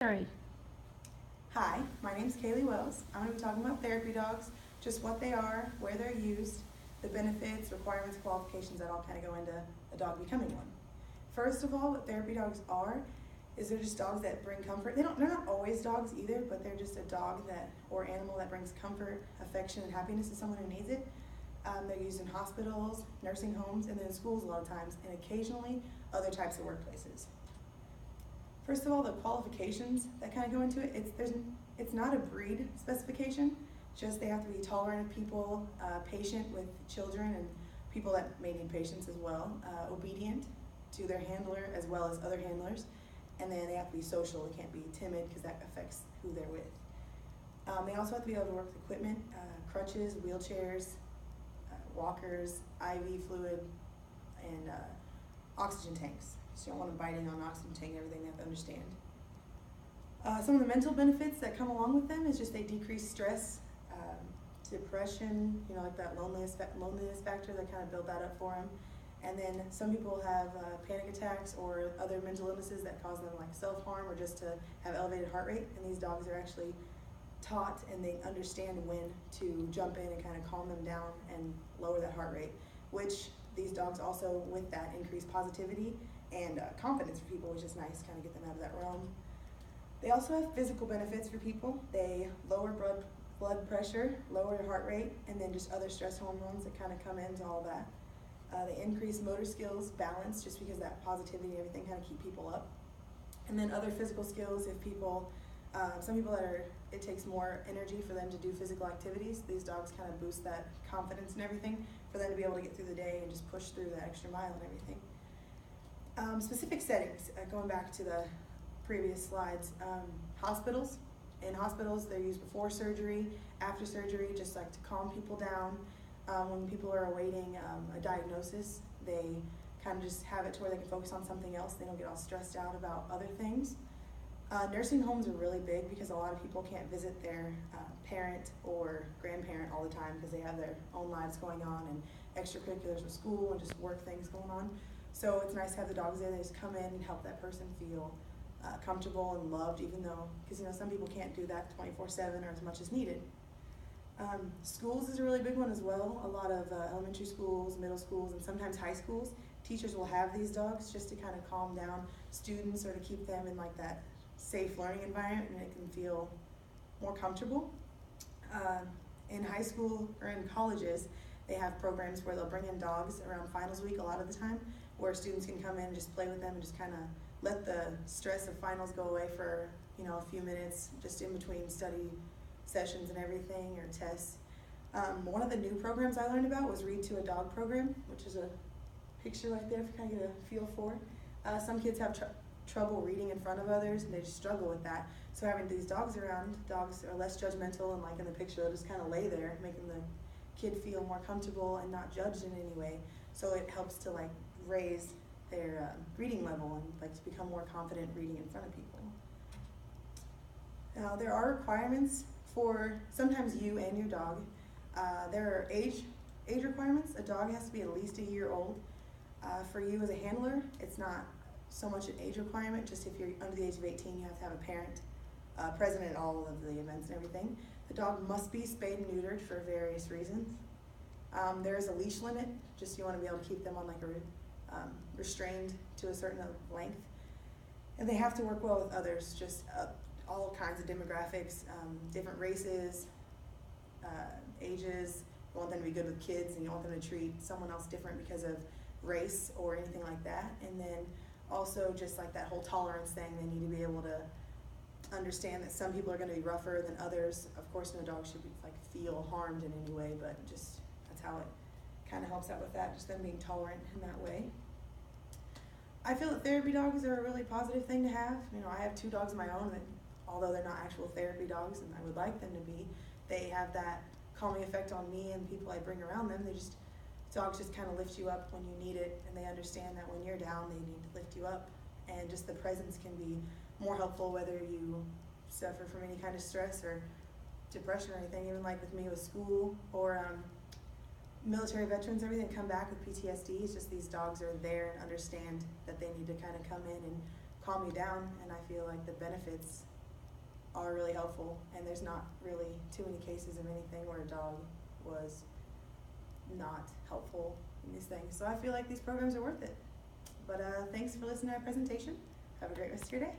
Sorry. Hi, my name is Kaili Wells. I'm going to be talking about therapy dogs, just what they are, where they're used, the benefits, requirements, qualifications that all kind of go into a dog becoming one. First of all, what therapy dogs are is they're just dogs that bring comfort. They're not always dogs either, but they're just a dog that or animal that brings comfort, affection, and happiness to someone who needs it. They're used in hospitals, nursing homes, and then in schools a lot of times, and occasionally other types of workplaces. First of all, the qualifications that kind of go into it, it's not a breed specification, just they have to be tolerant of people, patient with children and people that may need patience as well, obedient to their handler as well as other handlers, and then they have to be social. They can't be timid because that affects who they're with. They also have to be able to work with equipment, crutches, wheelchairs, walkers, IV fluid, and oxygen tanks. So you don't want them biting on oxygen tank and everything, they have to understand. Some of the mental benefits that come along with them is just they decrease stress, depression, like that loneliness factor, that kind of build that up for them. And then some people have panic attacks or other mental illnesses that cause them like self-harm or just to have elevated heart rate. And these dogs are actually taught and they understand when to jump in and kind of calm them down and lower that heart rate, which these dogs also with that increase positivity and confidence for people, which is nice, kind of get them out of that realm. They also have physical benefits for people. They lower blood pressure, lower heart rate, and then just other stress hormones that kind of come into all that. They increase motor skills, balance, just because that positivity and everything kind of keep people up. And then other physical skills, if people, some people it takes more energy for them to do physical activities. These dogs kind of boost that confidence and everything for them to be able to get through the day and just push through that extra mile and everything. Specific settings, going back to the previous slides, hospitals. In hospitals, they're used before surgery, after surgery, just like to calm people down. When people are awaiting a diagnosis, they kind of just have it to where they can focus on something else. They don't get all stressed out about other things. Nursing homes are really big because a lot of people can't visit their parent or grandparent all the time because they have their own lives going on and extracurriculars with school and just work things going on. So it's nice to have the dogs there. They just come in and help that person feel comfortable and loved, even though, because some people can't do that 24/7 or as much as needed. Schools is a really big one as well. A lot of elementary schools, middle schools, and sometimes high schools, teachers will have these dogs just to kind of calm down students or to keep them in like that safe learning environment and it can feel more comfortable. In high school or in colleges, they have programs where they'll bring in dogs around finals week a lot of the time, where students can come in and just play with them and just kind of let the stress of finals go away for a few minutes just in between study sessions and everything or tests. One of the new programs I learned about was Read to a Dog program, which is a picture right there if you kind of get a feel for it. Some kids have trouble reading in front of others and they just struggle with that. So having these dogs around, dogs are less judgmental and like in the picture they'll just kind of lay there, making the kid feel more comfortable and not judged in any way. So it helps to like raise their reading level and like to become more confident reading in front of people. Now there are requirements for sometimes you and your dog. There are age requirements. A dog has to be at least a year old. For you as a handler, it's not so much an age requirement, just if you're under the age of 18 you have to have a parent present at all of the events and everything. The dog must be spayed and neutered for various reasons. There is a leash limit, just you want to be able to keep them on like a restrained to a certain length. And they have to work well with others, just all kinds of demographics, different races, ages. You want them to be good with kids and you want them to treat someone else different because of race or anything like that. And then also just like that whole tolerance thing, they need to be able to understand that some people are going to be rougher than others. Of course no dog should be like feel harmed in any way, but just that's how it kind of helps out with that, just them being tolerant in that way. I feel that therapy dogs are a really positive thing to have. I have 2 dogs of my own that, although they're not actual therapy dogs and I would like them to be, they have that calming effect on me and people I bring around them. Dogs just kind of lift you up when you need it and they understand that when you're down they need to lift you up, and just the presence can be more helpful whether you suffer from any kind of stress or depression or anything. Even like with me with school or military veterans, everything come back with PTSD. It's just these dogs are there and understand that they need to kind of come in and calm you down, and I feel like the benefits are really helpful, and there's not really too many cases of anything where a dog was not helpful in these things. So I feel like these programs are worth it. But thanks for listening to our presentation. Have a great rest of your day.